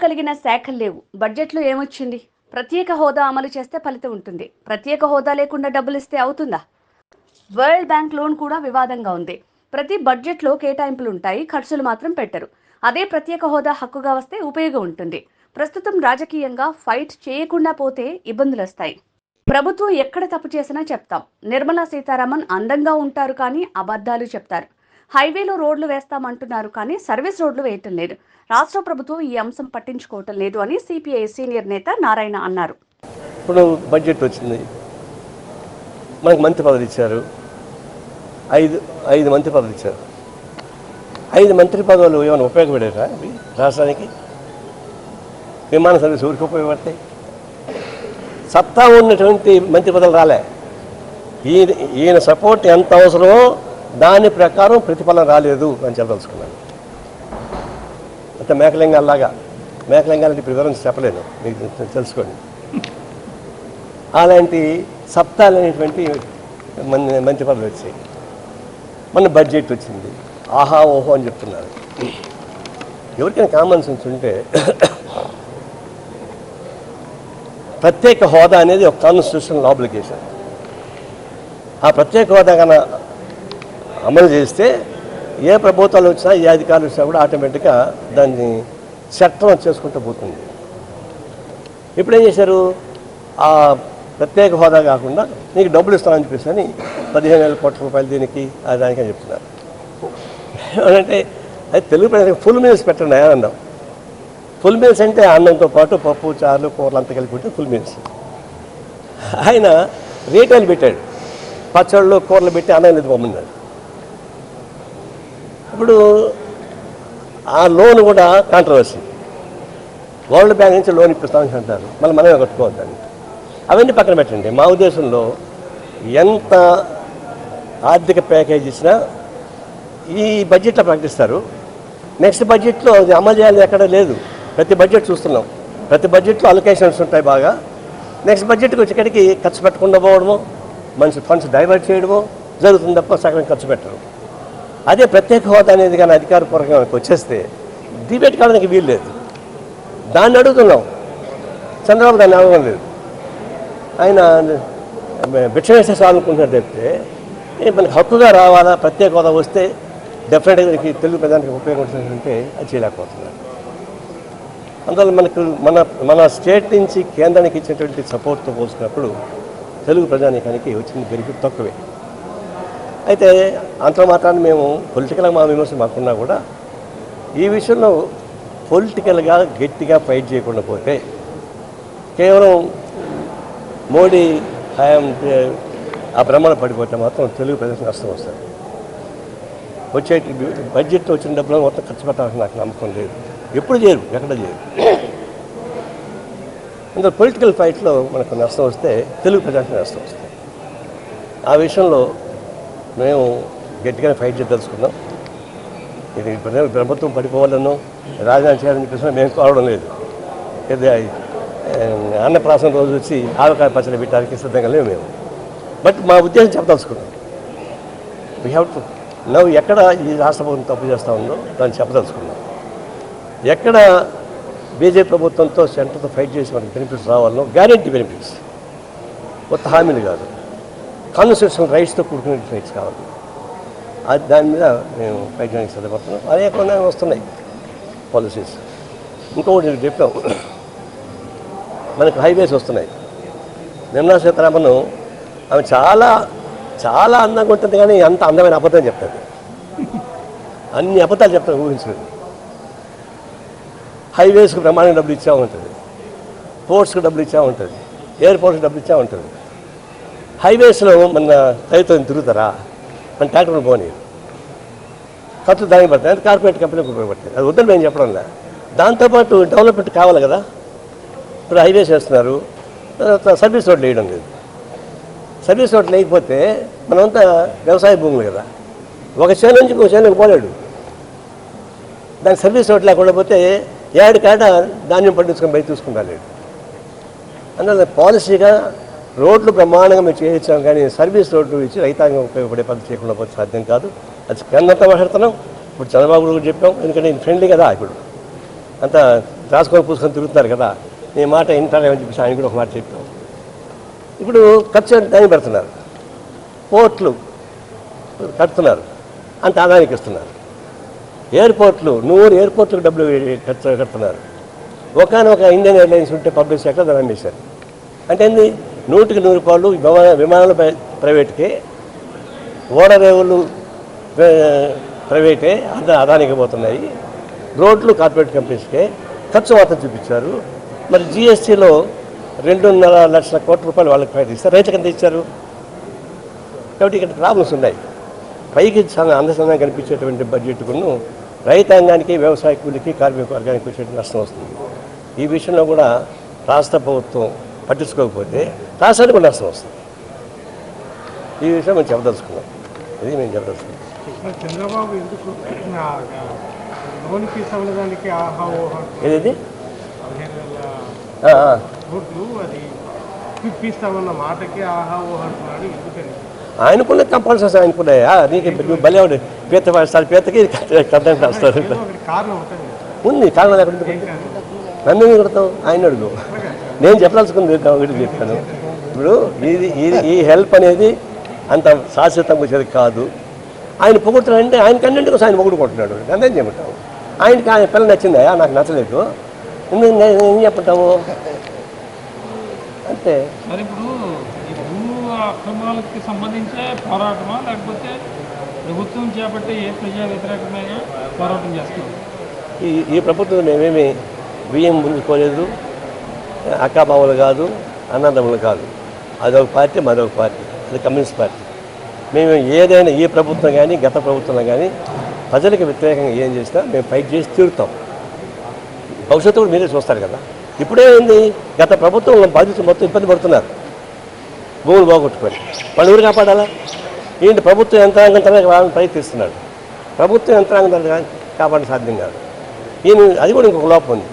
కలిగిన శాఖలు లేవు. బడ్జెట్లో ఏమొచ్చింది? ప్రత్యేక హోదా అమలు చేస్తే ఫలితం ఉంటుంది. ప్రత్యేక హోదా లేకుండా డబ్బులు ఇస్తే అవుతుందా? వరల్డ్ బ్యాంక్ లోన్ కూడా వివాదంగా ఉంది. ప్రతి బడ్జెట్లో కేటాయింపులు ఉంటాయి, ఖర్చులు మాత్రం పెట్టరు. అదే ప్రత్యేక హోదా హక్కుగా వస్తే ఉపయోగం ఉంటుంది. ప్రస్తుతం రాజకీయంగా ఫైట్ చేయకుండా పోతే ఇబ్బందులు వస్తాయి. ప్రభుత్వం ఎక్కడ తప్పు చేసినా చెప్తాం. నిర్మలా సీతారామన్ అందంగా ఉంటారు కానీ అబద్ధాలు చెప్తారు. హైవేలో రోడ్లు వేస్తామంటున్నారు కానీ సర్వీస్ రోడ్లు వేయటం లేదు. రాష్ట్ర ప్రభుత్వం ఈ అంశం పట్టించుకోవటం లేదు అని సిపిఐ సీనియర్ నేత నారాయణ అన్నారు. ఇప్పుడు బడ్జెట్ వచ్చింది, మనకు మంత్రి పదవులు ఇచ్చారు, ఐదు మంత్రి పదవులు ఇచ్చారు. 5 మంత్రి పదవులు ఏమైనా ఉపయోగపడేరా రాష్ట్రానికి? విమాన సర్వీస్ ఊరికి ఉపయోగపడతాయి? సత్తా ఉన్నటువంటి మంత్రి పదవులు రాలే. ఈయన సపోర్ట్ ఎంత అవసరమో దాని ప్రకారం ప్రతిఫలం రాలేదు అని చెప్పదలుచుకున్నాను. అంటే మేకలింగాలంటే ఇప్పుడు వివరించి చెప్పలేను, మీకు తెలుసుకోండి. అలాంటి సప్తాలు అనేటువంటి మంత్రి పదవులు వచ్చాయి. మన బడ్జెట్ వచ్చింది, ఆహా ఓహో అని చెప్తున్నారు. ఎవరికైనా కామన్ సెన్స్ ఉంటే ప్రత్యేక హోదా అనేది ఒక కాన్స్టిట్యూషనల్ ఆబ్లిగేషన్. ఆ ప్రత్యేక హోదా కన్నా అమలు చేస్తే ఏ ప్రభుత్వాలు వచ్చినా ఏ అధికారులు వచ్చినా కూడా ఆటోమేటిక్గా దాన్ని చట్టం చేసుకుంటూ పోతుంది. ఇప్పుడు ఏం చేశారు? ఆ ప్రత్యేక హోదా కాకుండా నీకు డబ్బులు ఇస్తామని చెప్పేసి అని 15,000 కోట్ల రూపాయలు దీనికి దానికి అని చెప్తున్నారు. అంటే అది తెలుగు ప్రజలకు ఫుల్ మీల్స్ పెట్టండి అన్నాం. ఫుల్ మీల్స్ అంటే అన్నంతో పాటు పప్పు, చారులు, కూరలు అంతా కలిపి ఉంటే ఫుల్ మీల్స్. ఆయన రేటాలు పెట్టాడు, పచ్చళ్ళు కూరలు పెట్టి అన్నం లేదు పొమ్మన్నాడు. ఇప్పుడు ఆ లోన్ కూడా కాంట్రవర్సీ. వరల్డ్ బ్యాంక్ నుంచి లోన్ ఇప్పిస్తామని అంటారు, మళ్ళీ మనమే కట్టుకోవద్దని. అవన్నీ పక్కన పెట్టండి. మా ఉద్దేశంలో ఎంత ఆర్థిక ప్యాకేజ్ ఇచ్చినా ఈ బడ్జెట్లో ప్రకటిస్తారు, నెక్స్ట్ బడ్జెట్లో అది అమలు చేయాలని ఎక్కడ లేదు. ప్రతి బడ్జెట్ చూస్తున్నాం, ప్రతి బడ్జెట్లో అలొకేషన్స్ ఉంటాయి బాగా. నెక్స్ట్ బడ్జెట్కి వచ్చేక్కడికి ఖర్చు పెట్టకుండా పోవడమో, మనిషి ఫండ్స్ డైవర్ట్ చేయడమో జరుగుతుంది తప్ప సగం ఖర్చు పెట్టరు. అదే ప్రత్యేక హోదా అనేది కానీ అధికారపూర్వకంగా వచ్చేస్తే డిబేట్ కావడానికి వీలు లేదు. దాన్ని అడుగుతున్నాం, చంద్రబాబు దాన్ని అడగడం లేదు. ఆయన భిక్ష వేస్తే చాలనుకుంటున్నారు తప్పితే మనకి హక్కుగా రావాలా, ప్రత్యేక హోదా వస్తే డెఫినెట్గా తెలుగు ప్రజానికి ఉపయోగపడుతుందంటే అది చేయలేకపోతున్నారు. అందువల్ల మన స్టేట్ నుంచి కేంద్రానికి ఇచ్చినటువంటి సపోర్ట్తో పోల్చుకున్నప్పుడు తెలుగు ప్రజానీకానికి వచ్చిన బెనిఫిట్ తక్కువే. అయితే అంత మాత్రాన్ని మేము పొలిటికల్గా మా విమర్శ మాకున్నా కూడా ఈ విషయంలో పొలిటికల్గా గట్టిగా ఫైట్ చేయకుండా పోతే కేవలం మోడీ హయాం ఆ భ్రమణ పడిపోతే మాత్రం తెలుగు ప్రజలకు నష్టం వస్తుంది. వచ్చే బడ్జెట్ వచ్చిన డబ్బులు మొత్తం ఖర్చు పెట్టాలని నాకు నమ్మకం లేదు. ఎప్పుడు చేయరు, ఎక్కడ చేయరు. అందులో పొలిటికల్ ఫైట్లో మనకు నష్టం వస్తే తెలుగు ప్రజలకు నష్టం వస్తుంది. ఆ విషయంలో మేము గట్టిగానే ఫైట్ చేయదలుచుకున్నాం. ఇది ప్రభుత్వం పడిపోవాలనో రాజధాని చేయాలని చెప్పేసి మేము కోరడం లేదు. అన్నప్రాసన రోజు వచ్చి ఆవకాయ పచ్చడి పెట్టడానికి సిద్ధంగా లేవు మేము. బట్ మా ఉద్దేశం చెప్పదలుచుకున్నాం. వీ హ్యావ్ టు నవ్వు ఎక్కడ ఈ రాష్ట్ర ప్రభుత్వం తప్పు చేస్తూ ఉందో దాన్ని చెప్పదలుచుకున్నాం. ఎక్కడ బీజేపీ ప్రభుత్వంతో సెంటర్తో ఫైట్ చేసి మనకి బెనిఫిట్స్ రావాలనో గ్యారెంటీ బెనిఫిట్స్, కొత్త హామీలు కాదు, కాన్స్టిట్యూషనల్ రైట్స్తో కూడుకునే రైట్స్ కావాలి. అది దాని మీద మేము ఫైట్ చేయడానికి సిద్ధపడుతున్నాం. అనేక వస్తున్నాయి పాలసీస్. ఇంకొకటి నేను చెప్పాం, మనకు హైవేస్ వస్తున్నాయి. నిర్మలా సీతారామన్ ఆమె చాలా చాలా అందంగా ఉంటుంది కానీ అంత అందమైన అబద్ధం చెప్తుంది. అన్ని అబద్ధాలు చెప్తాను, ఊహించలేదు. హైవేస్కి బ్రహ్మాండంగా డబ్బులు ఇచ్చా ఉంటుంది, పోర్ట్స్కి డబ్బులు ఇచ్చా ఉంటుంది, ఎయిర్పోర్ట్స్కి డబ్బులు ఇచ్చా ఉంటుంది. హైవేస్లో మన రైతులు తిరుగుతారా? మన ట్రాక్టర్లు పోనీ ఖర్చు దానికి పడతాయి, అంటే కార్పొరేట్ కంపెనీకి ఉపయోగపడతాయి. అది వద్దని మేము చెప్పడం లేదు. దాంతోపాటు డెవలప్మెంట్ కావాలి కదా. ఇప్పుడు హైవేస్ వేస్తున్నారు, సర్వీస్ రోడ్లు వేయడం లేదు. సర్వీస్ రోడ్లు లేకపోతే మనమంతా వ్యవసాయ భూములు కదా, ఒక చేను నుంచి ఇంకో చేనుకు పోలేడు. దానికి సర్వీస్ రోడ్ లేకుండా పోతే ఏడుకాడ ధాన్యం పండించుకొని బయట చూసుకుంటాడు. అందువల్ల పాలసీగా రోడ్లు బ్రహ్మాండంగా మేము చేయించాం కానీ సర్వీస్ రోడ్లు ఇచ్చి రైతాంగం ఉపయోగపడే పద్ధతి చేయకుండా పోతే సాధ్యం కాదు. అది కేంద్రంతో మాట్లాడుతున్నాం. ఇప్పుడు చంద్రబాబు కూడా చెప్పాం, ఎందుకంటే నేను ఫ్రెండ్లీ కదా, ఇప్పుడు అంతా రాసుకొని పూసుకొని తిరుగుతున్నారు కదా, నీ మాట వింటారేమని చెప్పేసి ఆయన కూడా ఒక మాట చెప్పాం. ఇప్పుడు ఖర్చు దాన్ని పెడుతున్నారు, పోర్ట్లు కడుతున్నారు, అంత ఆదాయానికి ఇస్తున్నారు. ఎయిర్పోర్ట్లు 100 ఎయిర్పోర్ట్లకు డబ్బులు కడుతున్నారు. ఒకనొక ఇండియన్ ఎయిర్లైన్స్ ఉంటే పబ్లిక్ సెక్టర్ దాన్ని అమ్మేశారు. అంటే ఏంది, 100కి 100 రూపాయలు విమానాలు ప్రైవేట్కే, ఓడరేవులు ప్రైవేటే, అంత ఆదాయానికి పోతున్నాయి. రోడ్లు కార్పొరేట్ కంపెనీస్కే ఖర్చు మాత్రం చూపించారు. మరి జిఎస్టీలో 2.5 లక్షల కోట్ల రూపాయలు వాళ్ళకి ప్రకటిస్తారు, రైతులకు ఎంత ఇచ్చారు? కాబట్టి ఇక్కడ ప్రాబ్లమ్స్ ఉన్నాయి. పైకి అందసంగా కనిపించేటువంటి బడ్జెట్కును రైతాంగానికి, వ్యవసాయ కూలికి, కార్మిక వర్గానికి వచ్చే నష్టం వస్తుంది. ఈ విషయంలో కూడా రాష్ట్ర ప్రభుత్వం పట్టించుకోకపోతే రాష్ట్రానికి కూడా నష్టం వస్తుంది. ఈ విషయం మేము చెప్పదలుచుకున్నాం. ఇది మేము చెప్పదలుచుకున్నాం. చంద్రబాబు ఎందుకు లోన్కి సమదానికి ఏది రోడ్లు అది ఇప్పిస్తామన్న మాటకి ఆహా ఓహా అంటున్నాడు. ఎందుకని ఆయనకున్న కంపల్సరీ ఆయనకున్నాయా? నీకు భలే ఉండే పీత రాస్తారు, పీతకి కథ రాస్తారు. కారణం ఉంటుంది, ఉంది కారణం లేకుండా నన్ను కొడతావు, ఆయన అడుగు. నేను చెప్పదలుచుకుంది ఒకటి చెప్పాను. ఇప్పుడు ఈ హెల్ప్ అనేది అంత శాశ్వతంగా వచ్చేది కాదు. ఆయన పొగుడుతున్నాడంటే ఆయన కంటెంట్ కోసం ఆయన పొగుడుకుంటున్నాడు, అంతేం చెప్పంటావు. ఆయనకి ఆయన పిల్లలు నచ్చిందా? నాకు నచ్చలేదు, ఎందుకు ఏం చెప్పంటావు అంటే. ఇప్పుడు ఈ భూ అక్రమాలకి సంబంధించే పోరాటమా, లేకపోతే ప్రభుత్వం చేపట్టే ఏ ప్రజా వ్యతిరేకమైన పోరాటం చేస్తుంది? ఈ ప్రభుత్వం మేమేమి బియ్యం ముందుకోలేదు, అక్కాబావులు కాదు, అన్నదమ్ములు కాదు. అదొక పార్టీ, మరొక పార్టీ, అది కమ్యూనిస్ట్ పార్టీ. మేము ఏదైనా ఈ ప్రభుత్వం కానీ గత ప్రభుత్వంలో కానీ ప్రజలకు వ్యతిరేకంగా ఏం చేసినా మేము ఫైట్ చేసి తీరుతాం. భవిష్యత్తు కూడా మీరే చూస్తారు కదా. ఇప్పుడే ఏంది, గత ప్రభుత్వం బాధితులు మొత్తం ఇబ్బంది పడుతున్నారు, భూములు బాగొట్టుకొని. వాళ్ళు ఊరు కాపాడాలా? ఏంటి ప్రభుత్వ యంత్రాంగం తన వాళ్ళని ప్రయత్నిస్తున్నాడు. ప్రభుత్వ యంత్రాంగం కాపాడడం సాధ్యం కాదు. ఈయన అది కూడా ఇంకొక లోపం ఉంది.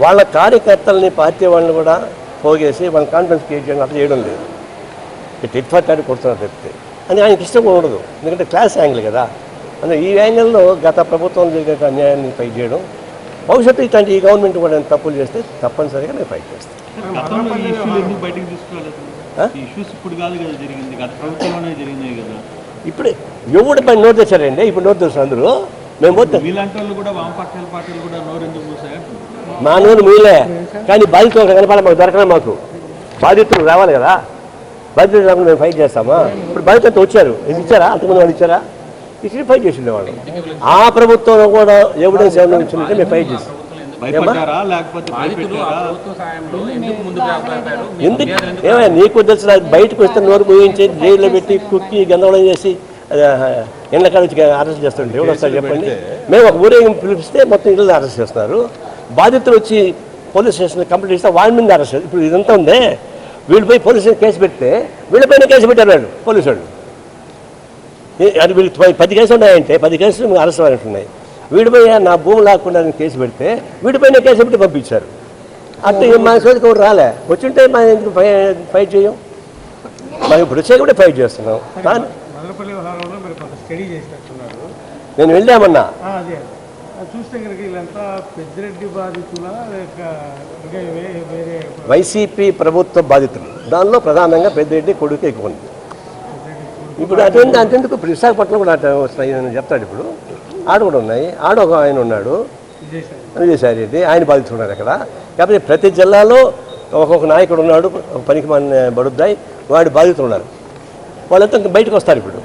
వాళ్ళ కార్యకర్తలని, పార్టీ వాళ్ళని కూడా పోగేసి వాళ్ళ కాన్ఫిడెన్స్ క్రియేట్ చేయడం అట్లా చేయడం లేదు. టిట్ ఫర్ టాట్ కొడుతున్నారు చెప్తే అని ఆయనకి ఇష్టం ఉండదు. ఎందుకంటే క్లాస్ యాంగిల్ కదా. అందుకే ఈ యాంగిల్లో గత ప్రభుత్వం జరిగిన అన్యాయాన్ని ఫైట్ చేయడం, భవిష్యత్తు ఇట్లాంటి ఈ గవర్నమెంట్ కూడా తప్పులు చేస్తే తప్పనిసరిగా నేను ఫైట్ చేస్తాను. గతంలో ఈ ఇష్యూలు ఎందుకు బయటకు తీసుకురాలేదు? ఈ ఇష్యూస్ ఇప్పుడు కాదు కదా జరిగింది, గత ప్రభుత్వంలోనే జరిగినాయి కదా. ఇప్పుడు ఎవడు పైన నోటు తెచ్చారండి? ఇప్పుడు నోటు తెచ్చారు అందరూ. మేము పోతే మీలాంటి వాళ్ళు కూడా పార్టీలు కూడా నోరెందుకు మూసాయి? మా నోరు మీలే, కానీ బాధితులు కనపడాలి, మాకు దొరకలే. మాకు బాధితులు రావాలి కదా. బాధితులు రాకుండా మేము ఫైట్ చేస్తామా? ఇప్పుడు బాధితులతో వచ్చారు, ఇచ్చారా? అంతకుముందు వాళ్ళు ఇచ్చారా? ఇచ్చి ఫైట్ చేసి ఉండేవాళ్ళు. ఆ ప్రభుత్వంలో కూడా ఎవిడెన్స్ ఏమైనా ఇచ్చిందంటే మేము ఫైట్ చేస్తాం. ఎందుకు ఏమైనా నీకు తెలిసిన బయటకు వస్తే నోరు మూయించి జైల్లో పెట్టి కుక్కి గందరగోళం చేసి ఇళ్ళ కాడ వచ్చి అరెస్ట్ చేస్తుంటే ఎవరు వస్తారు చెప్పండి? మేము ఒక ఊరేగింపు పిలిపిస్తే మొత్తం ఇళ్ళు అరెస్ట్ చేస్తున్నారు. బాధితులు వచ్చి పోలీస్ స్టేషన్ కంప్లైంట్ ఇస్తే వాళ్ళ మీద అరెస్ట్. ఇప్పుడు ఇదంతా ఉందే, వీళ్ళపై పోలీస్ స్టేషన్ కేసు పెడితే వీళ్ళపైన కేసు పెట్టారు పోలీసు వాళ్ళు. అది వీళ్ళు 10 కేసులు ఉన్నాయంటే 10 కేసులు అరెస్ట్ అవ్వాలంటున్నాయి. వీడిపై నా భూమి లాక్కుండా కేసు పెడితే వీడిపైన కేసు పెట్టి పంపించారు. అంటే మా సోదికి కూడా రాలే. వచ్చింటే మా ఎందుకు ఫైట్ చేయం? మాకు ఇప్పుడు వచ్చే కూడా ఫైట్ చేస్తున్నాం. కానీ నేను వెళ్ళామన్నా చూస్తే కనుక వీళ్ళంతా పెద్దిరెడ్డి బాధితులా లేక వేరే వైసీపీ ప్రభుత్వ బాధితులు. దానిలో ప్రధానంగా పెద్దిరెడ్డి కొడుకు ఎక్కువ ఉంది. ఇప్పుడు అంతెందుకు ఇప్పుడు విశాఖపట్నం కూడా వస్తాయి చెప్తాడు. ఇప్పుడు ఆడ కూడా ఉన్నాయి. ఆడ ఒక ఆయన ఉన్నాడు, విజయసాయి రెడ్డి, ఆయన బాధితున్నారు అక్కడ. కాబట్టి ప్రతి జిల్లాలో ఒక్కొక్క నాయకుడు ఉన్నాడు, ఒక పనికి మన బడుద్దాయి, వాడి బాధితులు ఉన్నారు. వాళ్ళంతా బయటకు వస్తారు. ఇప్పుడు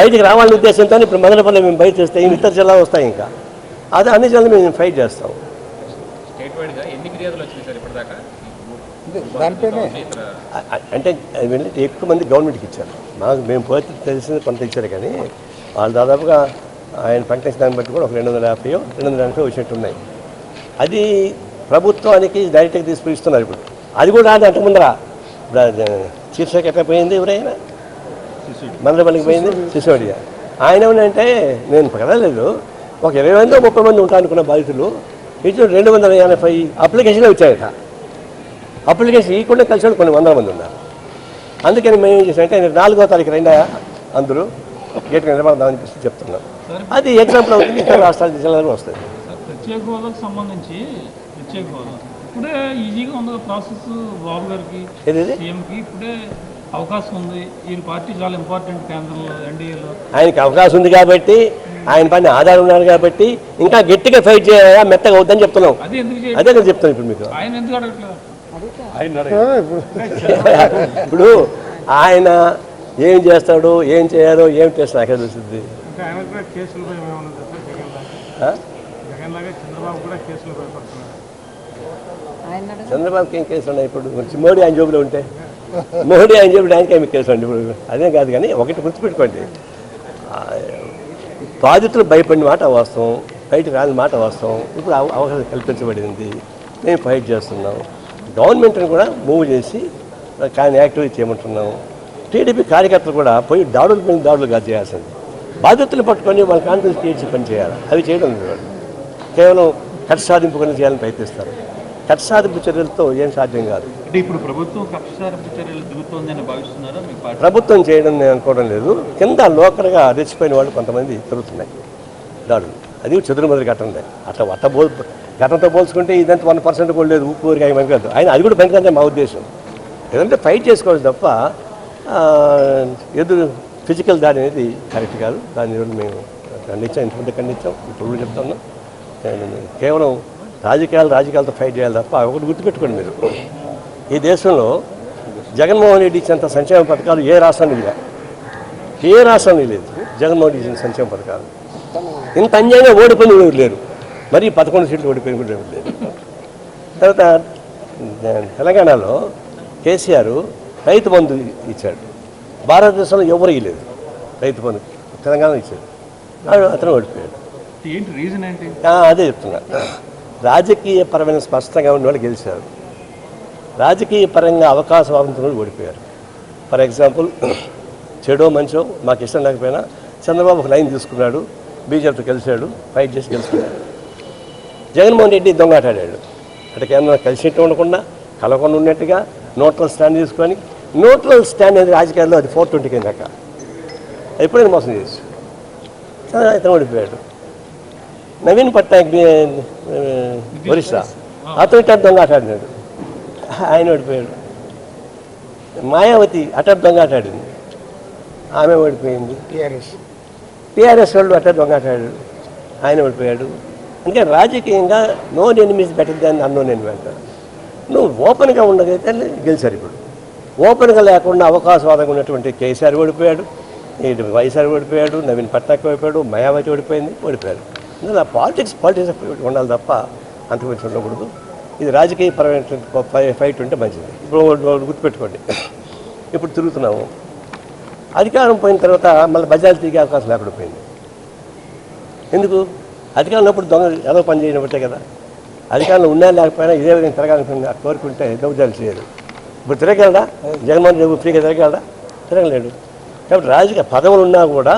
బయటికి రావాలనే ఉద్దేశంతో ఇప్పుడు మదనపల్లి మేము బయట చేస్తే ఇతర జిల్లాలు వస్తాయి. ఇంకా అదే అన్ని జిల్లాలు మేము ఫైట్ చేస్తాం. అంటే ఎక్కువ మంది గవర్నమెంట్కి ఇచ్చారు. మేము పోతే తెలిసింది కొంత ఇచ్చారు, కానీ వాళ్ళు దాదాపుగా ఆయన ప్రకటించిన దాన్ని బట్టి కూడా ఒక 250 వచ్చినట్టున్నాయి. అది ప్రభుత్వానికి డైరెక్ట్గా తీసుకుని ఇస్తున్నారు. ఇప్పుడు అది కూడా అంతకుముందర చీఫ్ సెక్రటరీ పోయింది, ఎవరైనా మందపల్లికి పోయింది సిసోడియా. ఆయన ఏమంటే నేను కదలేదు, ఒక 20 మంది 30 మంది ఉంటా అనుకున్న బాధితులు ఇటు 280 అప్లికేషన్లు వచ్చాయట. అప్లికేషన్ ఇవ్వకుండా కలిసి కొన్ని 100 మంది ఉన్నారు. అందుకని మేము ఏం చేసామంటే 4వ తారీఖు రండి అందరూ గేట్ నిలబడదామని చెప్పి చెప్తున్నాం. అది ఎగ్జాంపుల్ అవుతుంది, ఇతర రాష్ట్రాల జిల్లాలో వస్తుంది. ప్రత్యేక హోదాకు సంబంధించి ప్రత్యేక హోదా ఇప్పుడే ఈజీగా ఉంది ప్రాసెస్ బాబు గారికి ఏది సీఎంకి ఇప్పుడే అవకాశం ఉంది. ఈ పార్టీ చాలా ఇంపార్టెంట్ కేంద్రంలో ఎన్డీఏలో. ఆయనకి అవకాశం ఉంది కాబట్టి, ఆయన పైన ఆధారం ఉన్నారు కాబట్టి ఇంకా గట్టిగా ఫైట్ చేయాలా, మెత్తగా అవుద్దని చెప్తున్నాం. అది ఎందుకు అదే నేను చెప్తాను ఇప్పుడు మీకు. ఆయన ఎందుకు అడగట్లేదు? ఇప్పుడు ఆయన ఏం చేస్తాడు, ఏం చేయాలో, ఏం చేస్తాడు అక్కడ తెలుస్తుంది. ఇంకా ఆయన కూడా కేసులు భయం ఏమన్నా సార్ జగన్ లాగా? జగన్ లాగా చంద్రబాబు కూడా కేసులు భయపడుతున్నారు. చంద్రబాబుకి ఏం కేసులు ఉన్నాయి ఇప్పుడు? మోడీ ఆయన జోబులో ఉంటే, మోడీ ఆయన జోబులో ఆయనకి ఏమి కేసులు అండి ఇప్పుడు? అదే కాదు కానీ ఒకటి గుర్తుపెట్టుకోండి, బాధితులు భయపడిన మాట వాస్తవం, బయటకు రాని మాట వాస్తవం. ఇప్పుడు అవకాశం కల్పించబడింది, మేము ఫైట్ చేస్తున్నాం. గవర్నమెంట్ని కూడా మూవ్ చేసి కానీ యాక్టివేట్ చేయమంటున్నాం. టీడీపీ కార్యకర్తలు కూడా పోయి దాడుల మీద దాడులు కాదు చేయాల్సింది. బాధితులు పట్టుకొని వాళ్ళ కాన్ఫిడెన్స్ క్రియేట్ పని చేయాలి. అవి చేయడం లేదు వాళ్ళు. కేవలం కక్ష సాధింపు కొని చేయాలని ప్రయత్నిస్తారు. కక్ష సాధింపు చర్యలతో ఏం సాధ్యం కాదు. అంటే ఇప్పుడు ప్రభుత్వం కక్ష సాధింపు చర్యలు దిగుతోందని భావిస్తున్నారా? మీ పార్టీ ప్రభుత్వం చేయడం నేను అనుకోవడం లేదు. కింద లోకల్గా రెచ్చిపోయిన వాళ్ళు కొంతమంది తిరుగుతున్నాయి దాడులు. అది చదురుమదురు ఘటన. అట్లా ఘటనతో పోల్చుకుంటే ఇదంతా 1% కూడా లేదు. ఉప్పు ఊరికాయ పనికిరాదు. ఆయన అది కూడా పనికిరాదే మా ఉద్దేశం. ఏదంటే ఫైట్ చేసుకోవచ్చు తప్ప ఎదురు ఫిజికల్ దాడి అనేది కరెక్ట్ కాదు. దాని మేము ఖండించాం, ఇంతకుముందు ఖండించాం, ఇప్పుడు కూడా చెప్తున్నాం. కేవలం రాజకీయాలతో ఫైట్ చేయాలి తప్ప ఒకటి గుర్తుపెట్టుకోండి మీరు, ఈ దేశంలో జగన్మోహన్ రెడ్డి ఇచ్చినంత సంక్షేమ పథకాలు ఏ రాష్ట్రానికి లేదు. ఏ రాష్ట్రానికి లేదు జగన్మోహన్ రెడ్డి ఇచ్చిన సంక్షేమ పథకాలు. ఇంత అన్యాయంగా ఓడిపోయిన ఎవరు లేరు. మరి 11 సీట్లు ఓడిపోయిన కూడా ఎవరు లేరు. తర్వాత తెలంగాణలో కేసీఆర్ రైతు బంధు ఇచ్చాడు. భారతదేశంలో ఎవరు ఇవ్వలేదు రైతు బంధు. తెలంగాణ ఇచ్చాడు, అతను ఓడిపోయాడు. ఏంటి రీజన్ ఏంటి? అదే చెప్తున్నా. రాజకీయ పరమైన స్పష్టంగా ఉన్న వాళ్ళు గెలిచారు, రాజకీయ పరంగా అవకాశవాదంతో ఓడిపోయారు. ఫర్ ఎగ్జాంపుల్, చెడో మంచో మాకు ఇష్టం లేకపోయినా చంద్రబాబు ఒక లైన్ తీసుకున్నాడు, బీజేపీతో కలిశాడు, ఫైట్ చేసి గెలుచుకున్నాడు. జగన్మోహన్ రెడ్డి దొంగాటాడాడు. అంటే కేంద్రం కలిసినట్టు ఉండకుండా కలవకుండా ఉన్నట్టుగా న్యూట్రల్ స్టాండ్ తీసుకొని, న్యూట్రల్ స్టాండ్ అనేది రాజకీయాల్లో అది 420 దాక ఎప్పుడైనా మోసం చేసి ఇతను ఓడిపోయాడు. నవీన్ పట్నాయక్ ఒరిస్సా, అతను ఇటు దొంగాటాడినాడు, ఆయన ఓడిపోయాడు. మాయావతి అటు దొంగాటాడింది, ఆమె ఓడిపోయింది. టీఆర్ఎస్ వాళ్ళు అట్లా దొంగాటాడు, ఆయన ఓడిపోయాడు. అందుకే రాజకీయంగా నోన్ ఎనిమీస్ బెటర్ దాన్ని అన్నోన్ ఎనిమీ అంటారు. నువ్వు ఓపెన్గా ఉండగైతే గెలిచారు. ఇప్పుడు ఓపెన్గా లేకుండా అవకాశవాదంగా ఉన్నటువంటి కేసీఆర్ ఓడిపోయాడు, వైఎస్ఆర్ ఓడిపోయాడు, నవీన్ పట్నాయక్ ఓడిపోయాడు, మాయావతి ఓడిపోయాడు. అందులో పాలిటిక్స్ ఉండాలి తప్ప అంతకుమించి ఉండకూడదు. ఇది రాజకీయ పరమైన ఫైట్ ఉంటే మంచిది. ఇప్పుడు గుర్తుపెట్టుకోండి, ఇప్పుడు తిరుగుతున్నాము, అధికారం పోయిన తర్వాత మళ్ళీ బజార్లు తిరిగే అవకాశం లేకుండా పోయింది. ఎందుకు? అధికారం ఉన్నప్పుడు దొంగ ఏదో పని చేయనబట్టే కదా. అధికారంలో ఉన్నా లేకపోయినా ఇదే విధంగా తిరగాలనుకుని కోరుకుంటే దౌర్జాలు చేయరు. ఇప్పుడు తిరగలడా? జగన్మోహన్ రెడ్డి ఫ్రీగా తిరగలడా? తిరగలేడు. కాబట్టి రాజకీయ పదవులు ఉన్నా కూడా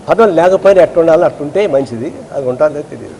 పదవులు లేకపోయినా ఎట్లా ఉండాలో అట్టుంటే మంచిది. అది ఉంటుందో తెలియదు.